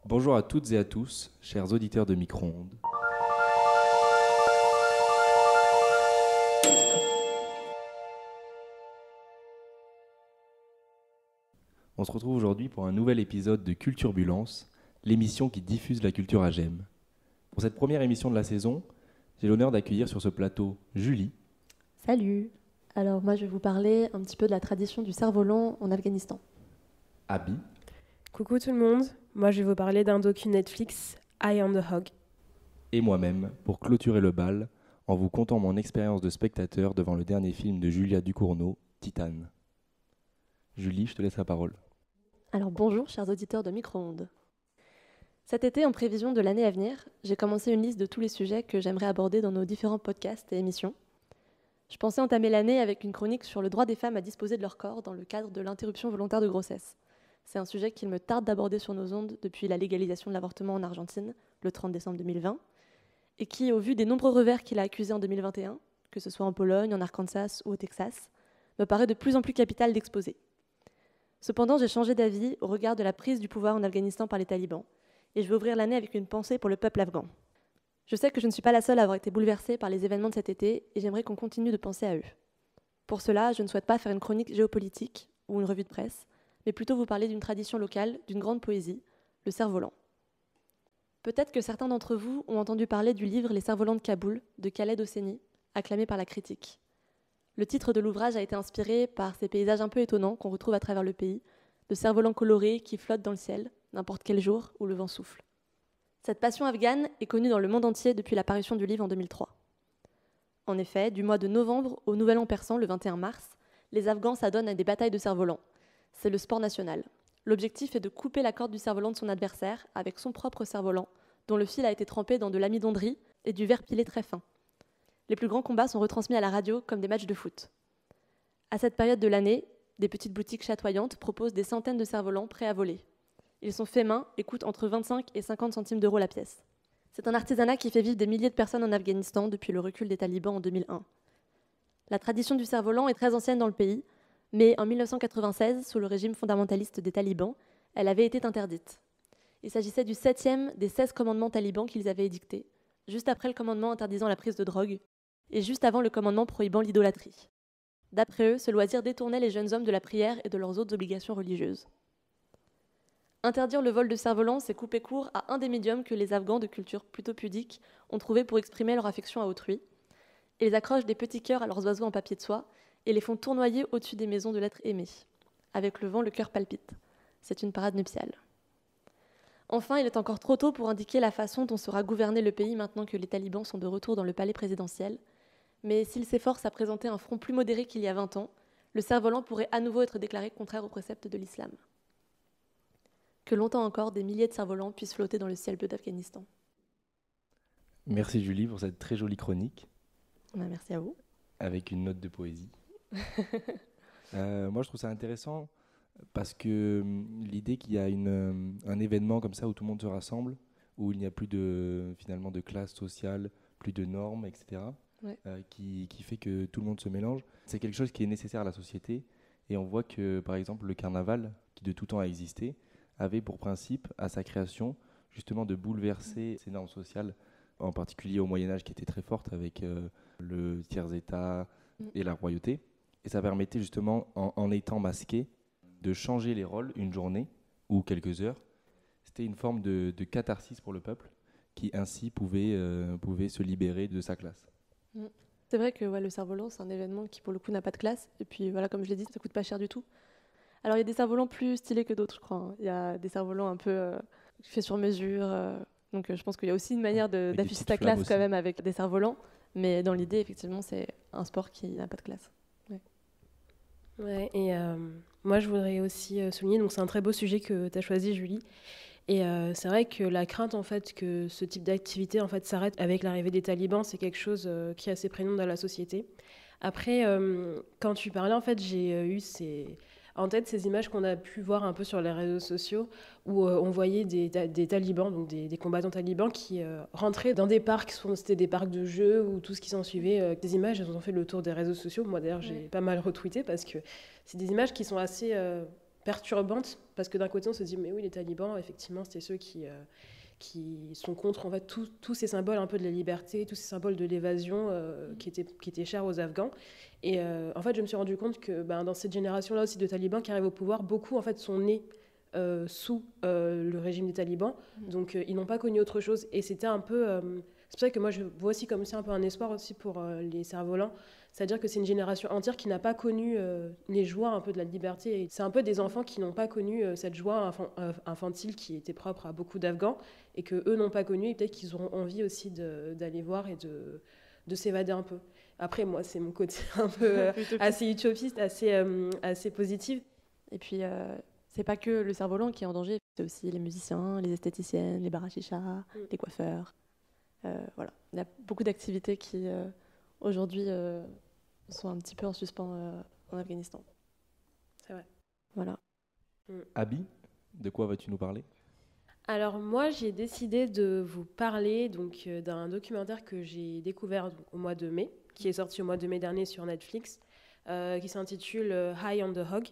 Bonjour à toutes et à tous, chers auditeurs de Micro-ondes. On se retrouve aujourd'hui pour un nouvel épisode de Culturbulence, l'émission qui diffuse la culture à Gênes. Pour cette première émission de la saison, j'ai l'honneur d'accueillir sur ce plateau Julie. Salut. Alors moi je vais vous parler un petit peu de la tradition du cerf-volant en Afghanistan. Abby. Coucou tout le monde, moi je vais vous parler d'un docu Netflix, Eye on the Hog. Et moi-même, pour clôturer le bal, en vous contant mon expérience de spectateur devant le dernier film de Julia Ducournau, Titane. Julie, je te laisse la parole. Alors bonjour chers auditeurs de Micro-ondes. Cet été, en prévision de l'année à venir, j'ai commencé une liste de tous les sujets que j'aimerais aborder dans nos différents podcasts et émissions. Je pensais entamer l'année avec une chronique sur le droit des femmes à disposer de leur corps dans le cadre de l'interruption volontaire de grossesse. C'est un sujet qu'il me tarde d'aborder sur nos ondes depuis la légalisation de l'avortement en Argentine, le 30 décembre 2020, et qui, au vu des nombreux revers qu'il a accusés en 2021, que ce soit en Pologne, en Arkansas ou au Texas, me paraît de plus en plus capital d'exposer. Cependant, j'ai changé d'avis au regard de la prise du pouvoir en Afghanistan par les talibans, et je veux ouvrir l'année avec une pensée pour le peuple afghan. Je sais que je ne suis pas la seule à avoir été bouleversée par les événements de cet été, et j'aimerais qu'on continue de penser à eux. Pour cela, je ne souhaite pas faire une chronique géopolitique ou une revue de presse, mais plutôt vous parler d'une tradition locale, d'une grande poésie, le cerf-volant. Peut-être que certains d'entre vous ont entendu parler du livre Les cerfs-volants de Kaboul, de Khaled Hosseini, acclamé par la critique. Le titre de l'ouvrage a été inspiré par ces paysages un peu étonnants qu'on retrouve à travers le pays, de cerfs-volants colorés qui flottent dans le ciel, n'importe quel jour où le vent souffle. Cette passion afghane est connue dans le monde entier depuis l'apparition du livre en 2003. En effet, du mois de novembre au Nouvel An persan, le 21 mars, les Afghans s'adonnent à des batailles de cerfs-volants. C'est le sport national. L'objectif est de couper la corde du cerf-volant de son adversaire avec son propre cerf-volant, dont le fil a été trempé dans de l'amidon de riz et du verre pilé très fin. Les plus grands combats sont retransmis à la radio comme des matchs de foot. À cette période de l'année, des petites boutiques chatoyantes proposent des centaines de cerfs-volants prêts à voler. Ils sont faits main et coûtent entre 25 et 50 centimes d'euros la pièce. C'est un artisanat qui fait vivre des milliers de personnes en Afghanistan depuis le recul des talibans en 2001. La tradition du cerf-volant est très ancienne dans le pays, mais en 1996, sous le régime fondamentaliste des talibans, elle avait été interdite. Il s'agissait du 7e des 16 commandements talibans qu'ils avaient édictés, juste après le commandement interdisant la prise de drogue et juste avant le commandement prohibant l'idolâtrie. D'après eux, ce loisir détournait les jeunes hommes de la prière et de leurs autres obligations religieuses. Interdire le vol de cerfs-volants, c'est couper court à un des médiums que les Afghans de culture plutôt pudique ont trouvé pour exprimer leur affection à autrui. Ils accrochent des petits cœurs à leurs oiseaux en papier de soie et les font tournoyer au-dessus des maisons de l'être aimé. Avec le vent, le cœur palpite. C'est une parade nuptiale. Enfin, il est encore trop tôt pour indiquer la façon dont sera gouverné le pays maintenant que les talibans sont de retour dans le palais présidentiel. Mais s'ils s'efforcent à présenter un front plus modéré qu'il y a 20 ans, le cerf-volant pourrait à nouveau être déclaré contraire aux préceptes de l'islam. Que longtemps encore, des milliers de cerfs-volants puissent flotter dans le ciel bleu d'Afghanistan. Merci Julie pour cette très jolie chronique. Merci à vous. Avec une note de poésie. Moi, je trouve ça intéressant parce que l'idée qu'il y a un événement comme ça où tout le monde se rassemble, où il n'y a plus finalement de classe sociale, plus de normes, etc., ouais. Qui fait que tout le monde se mélange, c'est quelque chose qui est nécessaire à la société. Et on voit que, par exemple, le carnaval, qui de tout temps a existé, avait pour principe, à sa création, justement de bouleverser ces normes sociales, en particulier au Moyen-Âge, qui était très forte avec le tiers-état et la royauté. Et ça permettait justement, en étant masqué, de changer les rôles une journée ou quelques heures. C'était une forme de catharsis pour le peuple, qui ainsi pouvait se libérer de sa classe. C'est vrai que le cerf-volant, c'est un événement qui, pour le coup, n'a pas de classe. Et puis, voilà, comme je l'ai dit, ça coûte pas cher du tout. Alors, il y a des cerfs-volants plus stylés que d'autres, je crois. Il y a des cerfs-volants un peu faits sur mesure. Donc, je pense qu'il y a aussi une manière d'afficher sa classe quand même avec des cerfs-volants. Mais dans l'idée, effectivement, c'est un sport qui n'a pas de classe. Ouais, et moi, je voudrais aussi souligner, donc c'est un très beau sujet que tu as choisi, Julie. Et c'est vrai que la crainte en fait que ce type d'activité en fait s'arrête avec l'arrivée des talibans, c'est quelque chose qui est assez prégnant dans la société. Après, quand tu parlais, en fait, j'ai eu en tête ces images qu'on a pu voir un peu sur les réseaux sociaux où on voyait des talibans, donc des combattants talibans qui rentraient dans des parcs, c'était des parcs de jeux ou tout ce qui s'en suivait. Des images, elles ont fait le tour des réseaux sociaux. Moi d'ailleurs, j'ai pas mal retweeté parce que c'est des images qui sont assez perturbante, parce que d'un côté on se dit mais oui, les talibans, effectivement, c'était ceux qui sont contre en fait tous ces symboles un peu de la liberté, tous ces symboles de l'évasion qui étaient chers aux Afghans. Et en fait, je me suis rendu compte que dans cette génération-là aussi de talibans qui arrivent au pouvoir, beaucoup en fait sont nés sous le régime des talibans, donc ils n'ont pas connu autre chose. Et c'était un peu... c'est pour ça que moi je vois aussi comme ça un peu un espoir aussi pour les cerfs-volants, c'est-à-dire que c'est une génération entière qui n'a pas connu les joies un peu de la liberté. Et c'est un peu des enfants qui n'ont pas connu cette joie infantile qui était propre à beaucoup d'Afghans et que eux n'ont pas connu, et peut-être qu'ils auront envie aussi d'aller voir et de s'évader un peu. Après, moi, c'est mon côté un peu assez utopiste, assez positif. Et puis, c'est pas que le cerf-volant qui est en danger, c'est aussi les musiciens, les esthéticiennes, les bars à chicha, les coiffeurs. Voilà. Il y a beaucoup d'activités qui, aujourd'hui, sont un petit peu en suspens en Afghanistan. C'est vrai. Voilà. Abby, de quoi vas-tu nous parler ? Alors moi, j'ai décidé de vous parler donc, d'un documentaire que j'ai découvert au mois de mai, qui est sorti au mois de mai dernier sur Netflix, qui s'intitule High on the Hog.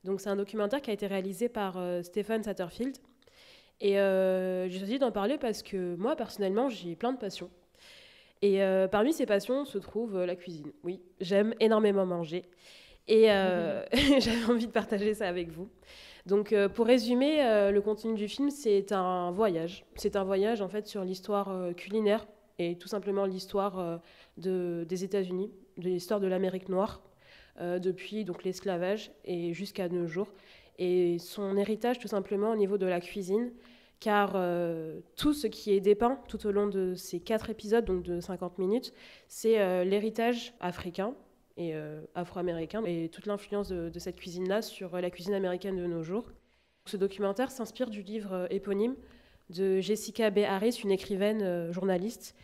Donc c'est un documentaire qui a été réalisé par Stephen Satterfield. Et j'ai choisi d'en parler parce que moi, personnellement, j'ai plein de passions. Et parmi ces passions se trouve la cuisine. Oui, j'aime énormément manger. Et j'avais envie de partager ça avec vous. Donc, pour résumer, le contenu du film, c'est un voyage. C'est un voyage, en fait, sur l'histoire culinaire et tout simplement l'histoire des États-Unis, de l'histoire de l'Amérique noire, depuis donc, l'esclavage et jusqu'à nos jours. Et son héritage, tout simplement, au niveau de la cuisine, car tout ce qui est dépeint tout au long de ces 4 épisodes, donc de 50 minutes, c'est l'héritage africain et afro-américain, et toute l'influence de cette cuisine-là sur la cuisine américaine de nos jours. Ce documentaire s'inspire du livre éponyme de Jessica B. Harris, une écrivaine journaliste,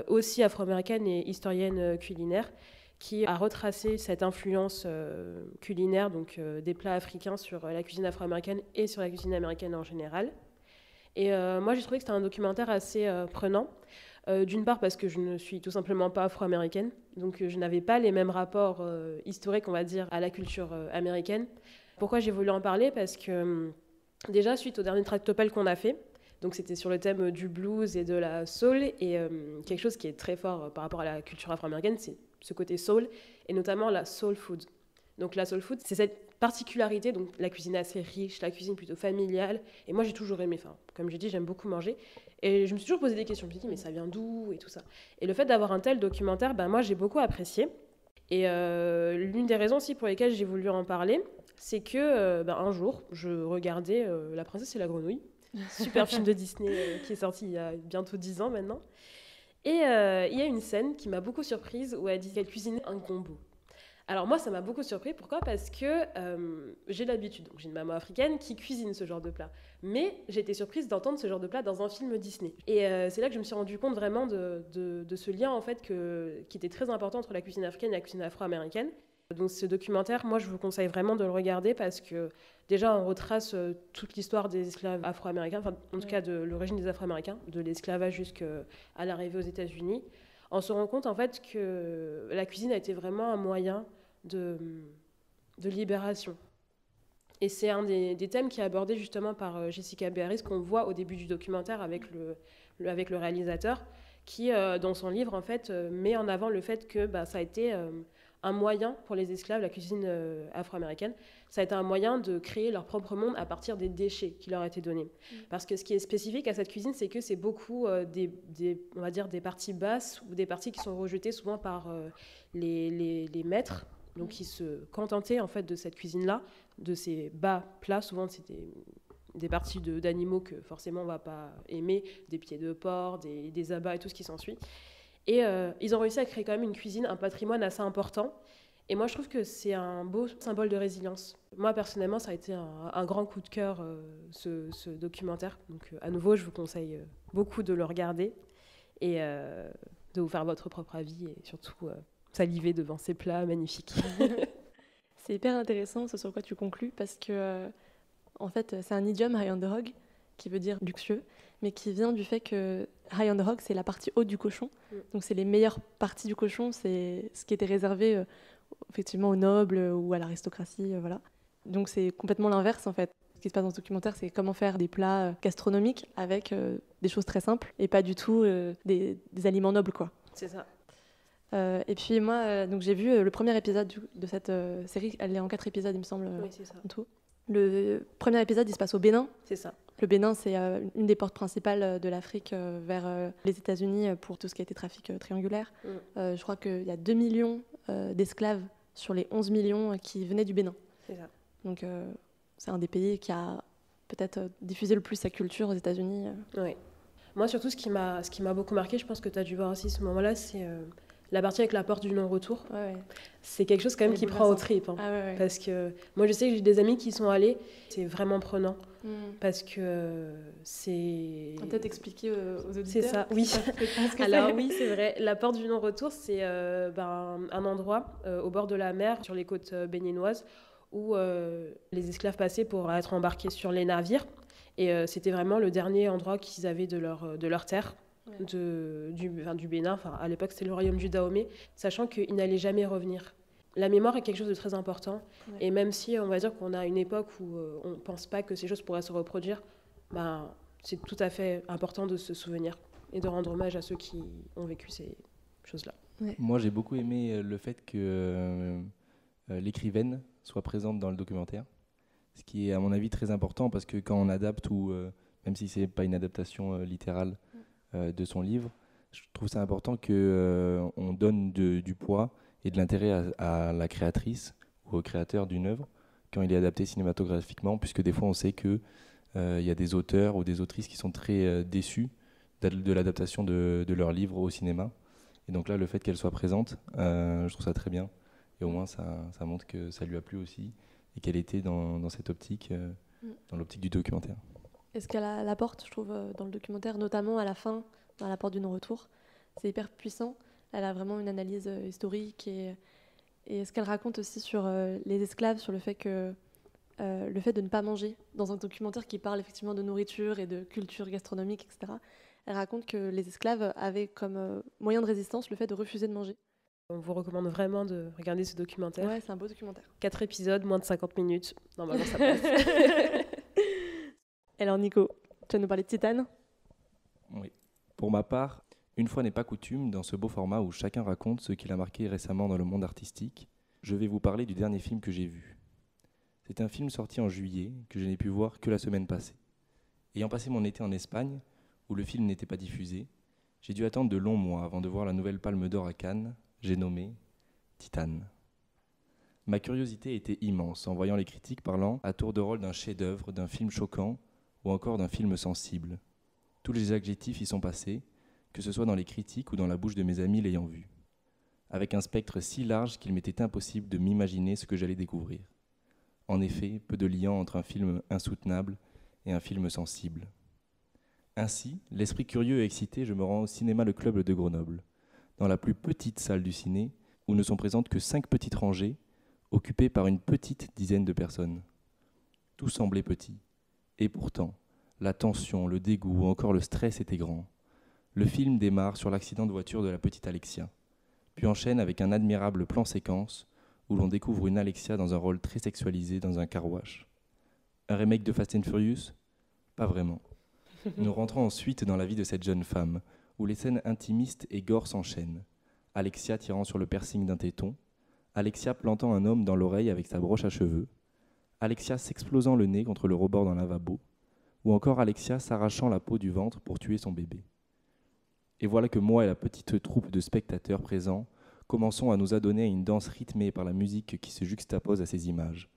aussi afro-américaine et historienne culinaire, qui a retracé cette influence culinaire, donc des plats africains sur la cuisine afro-américaine et sur la cuisine américaine en général. Et moi, j'ai trouvé que c'était un documentaire assez prenant. D'une part parce que je ne suis tout simplement pas afro-américaine, donc je n'avais pas les mêmes rapports historiques, on va dire, à la culture américaine. Pourquoi j'ai voulu en parler ? Parce que déjà, suite au dernier Tractopelle qu'on a fait, donc c'était sur le thème du blues et de la soul, et quelque chose qui est très fort par rapport à la culture afro-américaine, c'est ce côté soul, et notamment la soul food. Donc la soul food, c'est cette particularité, donc la cuisine assez riche, la cuisine plutôt familiale, et moi j'ai toujours aimé, comme j'ai dit, j'aime beaucoup manger, et je me suis toujours posé des questions, je me suis dit mais ça vient d'où et tout ça. Et le fait d'avoir un tel documentaire, moi j'ai beaucoup apprécié, et l'une des raisons aussi pour lesquelles j'ai voulu en parler, c'est que un jour, je regardais La Princesse et la Grenouille, super film de Disney qui est sorti il y a bientôt 10 ans maintenant, et il y a une scène qui m'a beaucoup surprise où elle dit qu'elle cuisinait un gombo. Alors moi, ça m'a beaucoup surpris. Pourquoi ? Parce que j'ai l'habitude, donc j'ai une maman africaine qui cuisine ce genre de plat. Mais j'ai été surprise d'entendre ce genre de plat dans un film Disney. Et c'est là que je me suis rendu compte vraiment de ce lien en fait qui était très important entre la cuisine africaine et la cuisine afro-américaine. Donc ce documentaire, moi je vous conseille vraiment de le regarder parce que déjà on retrace toute l'histoire des esclaves afro-américains, enfin en tout cas de l'origine des Afro-Américains, de l'esclavage jusqu'à l'arrivée aux États-Unis. On se rend compte en fait que la cuisine a été vraiment un moyen de libération. Et c'est un des thèmes qui est abordé justement par Jessica B. Harris qu'on voit au début du documentaire avec le réalisateur qui, dans son livre, en fait, met en avant le fait que ça a été un moyen pour les esclaves, la cuisine afro-américaine, ça a été un moyen de créer leur propre monde à partir des déchets qui leur étaient donnés. Parce que ce qui est spécifique à cette cuisine, c'est que c'est beaucoup on va dire des parties basses ou des parties qui sont rejetées souvent par les maîtres, donc qui se contentaient en fait de cette cuisine-là, de ces bas plats. Souvent, c'était des parties d'animaux que forcément on ne va pas aimer, des pieds de porc, des abats et tout ce qui s'ensuit. Et ils ont réussi à créer quand même une cuisine, un patrimoine assez important. Et moi, je trouve que c'est un beau symbole de résilience. Moi, personnellement, ça a été un grand coup de cœur, ce documentaire. Donc, à nouveau, je vous conseille beaucoup de le regarder et de vous faire votre propre avis et surtout saliver devant ces plats magnifiques. C'est hyper intéressant ce sur quoi tu conclus parce que, en fait, c'est un idiome, high on the hog, qui veut dire luxueux, mais qui vient du fait que high on the hog, c'est la partie haute du cochon. Donc, c'est les meilleures parties du cochon, c'est ce qui était réservé effectivement aux nobles ou à l'aristocratie, voilà. Donc c'est complètement l'inverse en fait. Ce qui se passe dans ce documentaire, c'est comment faire des plats gastronomiques avec des choses très simples et pas du tout des aliments nobles, quoi. C'est ça. Et puis moi, donc j'ai vu le premier épisode de cette série. Elle est en 4 épisodes, il me semble, Oui, c'est ça. en tout. Le premier épisode, il se passe au Bénin. C'est ça. Le Bénin, c'est une des portes principales de l'Afrique vers les États-Unis pour tout ce qui a été trafic triangulaire. Je crois qu'il y a 2 millions d'esclaves sur les 11 millions qui venaient du Bénin. C'est ça. Donc c'est un des pays qui a peut-être diffusé le plus sa culture aux États-Unis. Oui. Moi, surtout, ce qui m'a beaucoup marqué, je pense que tu as dû voir aussi ce moment-là, c'est la partie avec la porte du non-retour. Ouais. C'est quelque chose quand même qui prend aux tripes. Hein. Ouais. Parce que moi, je sais que j'ai des amis qui y sont allés. C'est vraiment prenant. Parce que c'est... On peut peut-être expliquer aux auditeurs. C'est ça, oui. Alors oui, c'est vrai. La porte du non-retour, c'est un endroit au bord de la mer, sur les côtes béninoises, où les esclaves passaient pour être embarqués sur les navires. Et c'était vraiment le dernier endroit qu'ils avaient de leur terre. Du Bénin, enfin, à l'époque c'était le royaume du Dahomey, sachant qu'ils n'allaient jamais revenir. La mémoire est quelque chose de très important, et même si on va dire qu'on a une époque où on ne pense pas que ces choses pourraient se reproduire, c'est tout à fait important de se souvenir et de rendre hommage à ceux qui ont vécu ces choses-là. Moi j'ai beaucoup aimé le fait que l'écrivaine soit présente dans le documentaire, ce qui est à mon avis très important, parce que quand on adapte, ou même si c'est pas une adaptation littérale de son livre, je trouve ça important qu'on donne du poids et de l'intérêt à la créatrice ou au créateur d'une œuvre quand il est adapté cinématographiquement, puisque des fois on sait qu'il y a des auteurs ou des autrices qui sont très déçus de l'adaptation de leur livre au cinéma. Et donc là, le fait qu'elle soit présente, je trouve ça très bien. Et au moins, ça montre que ça lui a plu aussi et qu'elle était dans cette optique, dans l'optique du documentaire. Et ce qu'elle apporte, je trouve, dans le documentaire, notamment à la fin, dans la porte du non-retour, c'est hyper puissant. Elle a vraiment une analyse historique et ce qu'elle raconte aussi sur les esclaves, sur le fait de ne pas manger, dans un documentaire qui parle effectivement de nourriture et de culture gastronomique, etc. Elle raconte que les esclaves avaient comme moyen de résistance le fait de refuser de manger. On vous recommande vraiment de regarder ce documentaire. Ouais, c'est un beau documentaire. 4 épisodes, moins de 50 minutes. Normalement, ça passe. Alors Nico, tu vas nous parler de Titane ? Oui. Pour ma part, une fois n'est pas coutume, dans ce beau format où chacun raconte ce qu'il a marqué récemment dans le monde artistique, je vais vous parler du dernier film que j'ai vu. C'est un film sorti en juillet, que je n'ai pu voir que la semaine passée. Ayant passé mon été en Espagne, où le film n'était pas diffusé, j'ai dû attendre de longs mois avant de voir la nouvelle Palme d'Or à Cannes. J'ai nommé Titane. Ma curiosité était immense en voyant les critiques parlant à tour de rôle d'un chef-d'œuvre, d'un film choquant ou encore d'un film sensible. Tous les adjectifs y sont passés, que ce soit dans les critiques ou dans la bouche de mes amis l'ayant vu, avec un spectre si large qu'il m'était impossible de m'imaginer ce que j'allais découvrir. En effet, peu de lien entre un film insoutenable et un film sensible. Ainsi, l'esprit curieux et excité, je me rends au cinéma Le Club de Grenoble, dans la plus petite salle du ciné, où ne sont présentes que 5 petites rangées, occupées par une petite dizaine de personnes. Tout semblait petit. Et pourtant, la tension, le dégoût ou encore le stress étaient grands. Le film démarre sur l'accident de voiture de la petite Alexia, puis enchaîne avec un admirable plan séquence où l'on découvre une Alexia dans un rôle très sexualisé dans un car wash. Un remake de Fast and Furious ? Pas vraiment. Nous rentrons ensuite dans la vie de cette jeune femme, où les scènes intimistes et gore s'enchaînent. Alexia tirant sur le piercing d'un téton, Alexia plantant un homme dans l'oreille avec sa broche à cheveux, Alexia s'explosant le nez contre le rebord d'un lavabo, ou encore Alexia s'arrachant la peau du ventre pour tuer son bébé. Et voilà que moi et la petite troupe de spectateurs présents commençons à nous adonner à une danse rythmée par la musique qui se juxtapose à ces images.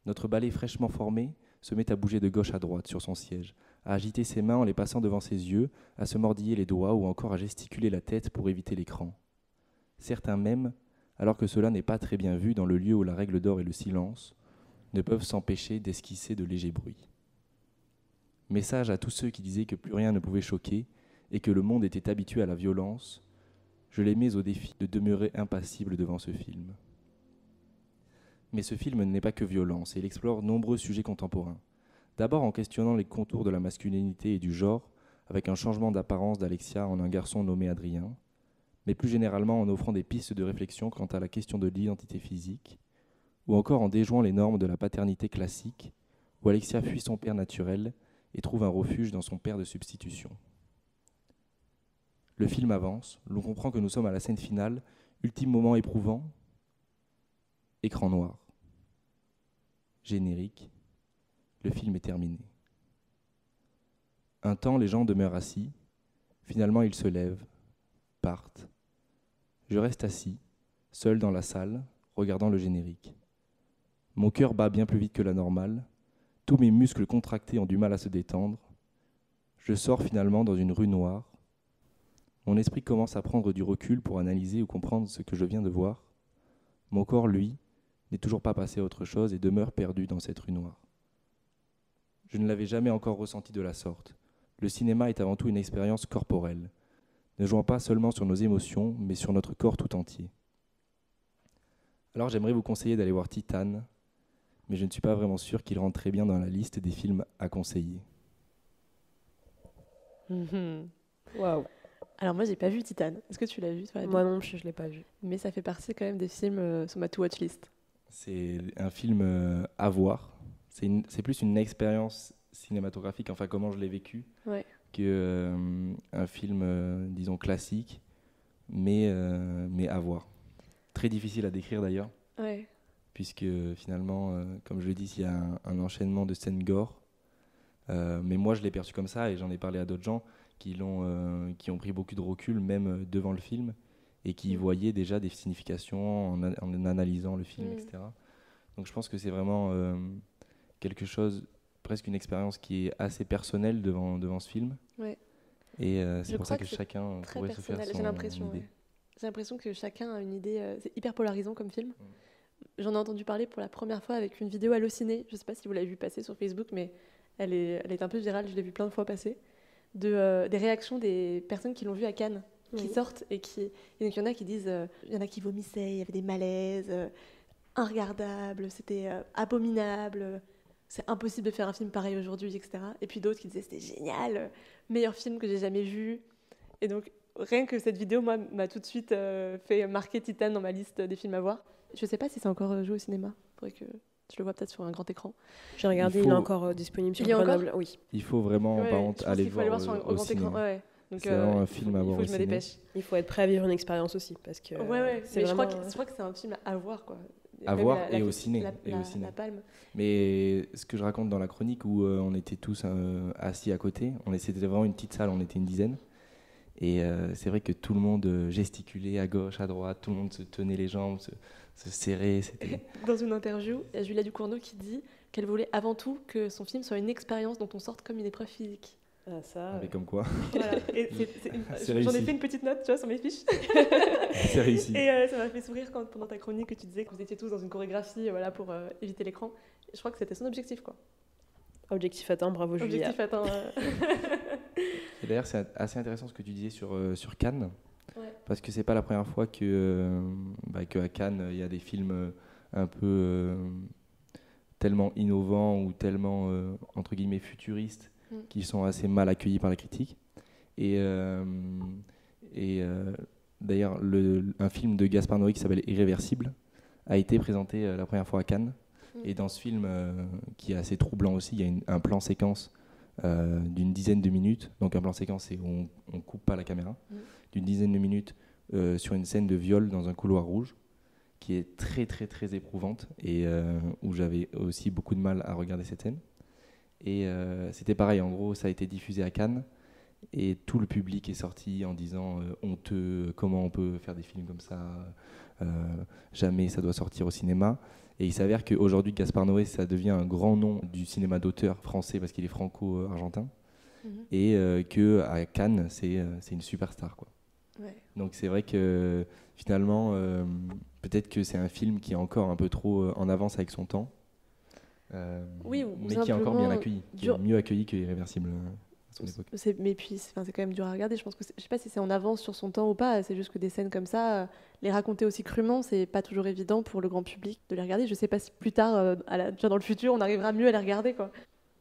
Notre ballet fraîchement formé se met à bouger de gauche à droite sur son siège, à agiter ses mains en les passant devant ses yeux, à se mordiller les doigts ou encore à gesticuler la tête pour éviter l'écran. Certains même, alors que cela n'est pas très bien vu dans le lieu où la règle d'or est le silence, ne peuvent s'empêcher d'esquisser de légers bruits. Message à tous ceux qui disaient que plus rien ne pouvait choquer et que le monde était habitué à la violence, je les mets au défi de demeurer impassible devant ce film. Mais ce film n'est pas que violence et il explore nombreux sujets contemporains. D'abord en questionnant les contours de la masculinité et du genre, avec un changement d'apparence d'Alexia en un garçon nommé Adrien, mais plus généralement en offrant des pistes de réflexion quant à la question de l'identité physique, ou encore en déjouant les normes de la paternité classique, où Alexia fuit son père naturel et trouve un refuge dans son père de substitution. Le film avance, l'on comprend que nous sommes à la scène finale, ultime moment éprouvant, écran noir. Générique, le film est terminé. Un temps, les gens demeurent assis, finalement ils se lèvent, partent. Je reste assis, seul dans la salle, regardant le générique. Mon cœur bat bien plus vite que la normale, tous mes muscles contractés ont du mal à se détendre. Je sors finalement dans une rue noire. Mon esprit commence à prendre du recul pour analyser ou comprendre ce que je viens de voir. Mon corps, lui, n'est toujours pas passé à autre chose et demeure perdu dans cette rue noire. Je ne l'avais jamais encore ressenti de la sorte. Le cinéma est avant tout une expérience corporelle, ne jouant pas seulement sur nos émotions, mais sur notre corps tout entier. Alors j'aimerais vous conseiller d'aller voir Titane, mais je ne suis pas vraiment sûr qu'il rentre très bien dans la liste des films à conseiller. Waouh. Alors moi, j'ai pas vu Titane. Est-ce que tu l'as vu toi, Abby? Moi non plus, je l'ai pas vu. Mais ça fait partie quand même des films sur ma to-watch list. C'est un film à voir. C'est plus une expérience cinématographique, enfin comment je l'ai vécu, Ouais. qu'un film, disons, classique, mais à voir. Très difficile à décrire d'ailleurs, Ouais. puisque finalement, comme je l'ai dit, il y a un enchaînement de scènes gore. Mais moi, je l'ai perçu comme ça, et j'en ai parlé à d'autres gens qui ont pris beaucoup de recul, même devant le film, et qui voyaient déjà des significations en analysant le film, etc. Donc je pense que c'est vraiment quelque chose, presque une expérience qui est assez personnelle devant ce film. Ouais. Et c'est Je pour ça crois que que chacun Très pourrait se faire personnel, son j'ai l'impression. idée. Ouais. J'ai l'impression que chacun a une idée. C'est hyper polarisant comme film. J'en ai entendu parler pour la première fois avec une vidéo Allociné. Je sais pas si vous l'avez vu passer sur Facebook, mais elle est un peu virale. Je l'ai vu plein de fois passer. Des réactions des personnes qui l'ont vu à Cannes, qui sortent et donc il y en a qui disent, il y en a qui vomissaient, il y avait des malaises, inregardables, c'était abominable, c'est impossible de faire un film pareil aujourd'hui, etc. Et puis d'autres qui disaient c'était génial, meilleur film que j'ai jamais vu. Et donc rien que cette vidéo, moi, m'a tout de suite fait marquer Titane dans ma liste des films à voir. Je sais pas si c'est encore joué au cinéma. Faudrait que je le vois peut-être sur un grand écran. J'ai regardé, il est encore disponible sur Grenoble. Oui. Il faut vraiment, par contre, aller le voir au grand cinéma. écran. Ouais. Donc, c'est vraiment un film à voir au Il faut que je me ciné. dépêche. Il faut être prêt à vivre une expérience aussi, parce que c'est vraiment... je crois que c'est un film à voir, quoi. À voir et au ciné. La palme. Mais ce que je raconte dans la chronique, où on était tous assis à côté, c'était vraiment une petite salle, on était une dizaine. Et c'est vrai que tout le monde gesticulait à gauche, à droite, tout le monde se tenait les jambes, se serrait. Dans une interview, il y a Julia Ducournau qui dit qu'elle voulait avant tout que son film soit une expérience dont on sorte comme une épreuve physique. Ah, ça, mais comme quoi. Voilà. Et j'en ai fait une petite note, tu vois, sur mes fiches. C'est réussi. Et ça m'a fait sourire pendant ta chronique que tu disais que vous étiez tous dans une chorégraphie, voilà, pour éviter l'écran. Et je crois que c'était son objectif, quoi. Objectif atteint, bravo Julia. Objectif atteint. Et d'ailleurs, c'est assez intéressant ce que tu disais sur Cannes, parce que c'est pas la première fois qu'à Cannes, il y a des films un peu tellement innovants ou tellement, entre guillemets, futuristes, qui sont assez mal accueillis par la critique. Et d'ailleurs, un film de Gaspard Noé qui s'appelle Irréversible a été présenté la première fois à Cannes. Et dans ce film, qui est assez troublant aussi, il y a un plan séquence d'une dizaine de minutes. Donc un plan séquence, c'est où on ne coupe pas la caméra. D'une dizaine de minutes sur une scène de viol dans un couloir rouge, qui est très très très éprouvante et où j'avais aussi beaucoup de mal à regarder cette scène. Et c'était pareil, en gros, ça a été diffusé à Cannes. Et tout le public est sorti en disant honteux, comment on peut faire des films comme ça, jamais ça doit sortir au cinéma. Et il s'avère qu'aujourd'hui, Gaspard Noé, ça devient un grand nom du cinéma d'auteur français parce qu'il est franco-argentin. Et qu'à Cannes, c'est une superstar, quoi. Ouais. Donc c'est vrai que finalement, peut-être que c'est un film qui est encore un peu trop en avance avec son temps, oui, mais qui est encore bien accueilli, qui est mieux accueilli que Irréversible à son époque. Mais puis, c'est quand même dur à regarder. Je pense que je sais pas si c'est en avance sur son temps ou pas. C'est juste que des scènes comme ça, les raconter aussi crûment, c'est pas toujours évident pour le grand public de les regarder. Je sais pas si plus tard, déjà dans le futur, on arrivera mieux à les regarder, quoi.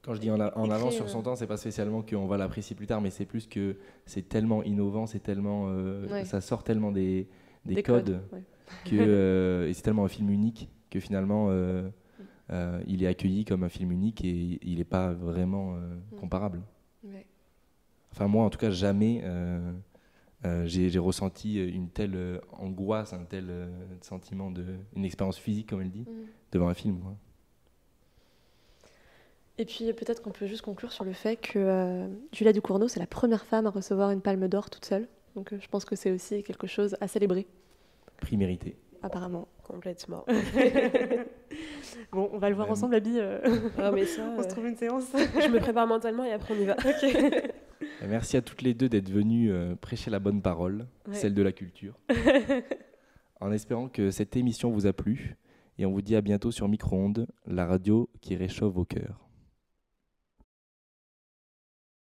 Quand je dis en avance sur son temps, c'est pas spécialement qu'on va l'apprécier plus tard, mais c'est plus que c'est tellement innovant, c'est tellement, ça sort tellement des codes, et c'est tellement un film unique que finalement il est accueilli comme un film unique et il n'est pas vraiment comparable. Ouais. Enfin moi en tout cas jamais j'ai ressenti une telle angoisse, un tel sentiment une expérience physique comme elle dit, devant un film, quoi. Et puis peut-être qu'on peut juste conclure sur le fait que Julia Ducournau, c'est la première femme à recevoir une palme d'or toute seule. Donc je pense que c'est aussi quelque chose à célébrer. Prix mérité. Apparemment. Complètement. Bon, on va le voir ensemble, Abby. Ah, mais ça, on se trouve une séance. Je me prépare mentalement et après on y va. Ok. Merci à toutes les deux d'être venues prêcher la bonne parole, celle de la culture. En espérant que cette émission vous a plu. Et on vous dit à bientôt sur Micro-ondes, la radio qui réchauffe vos cœurs.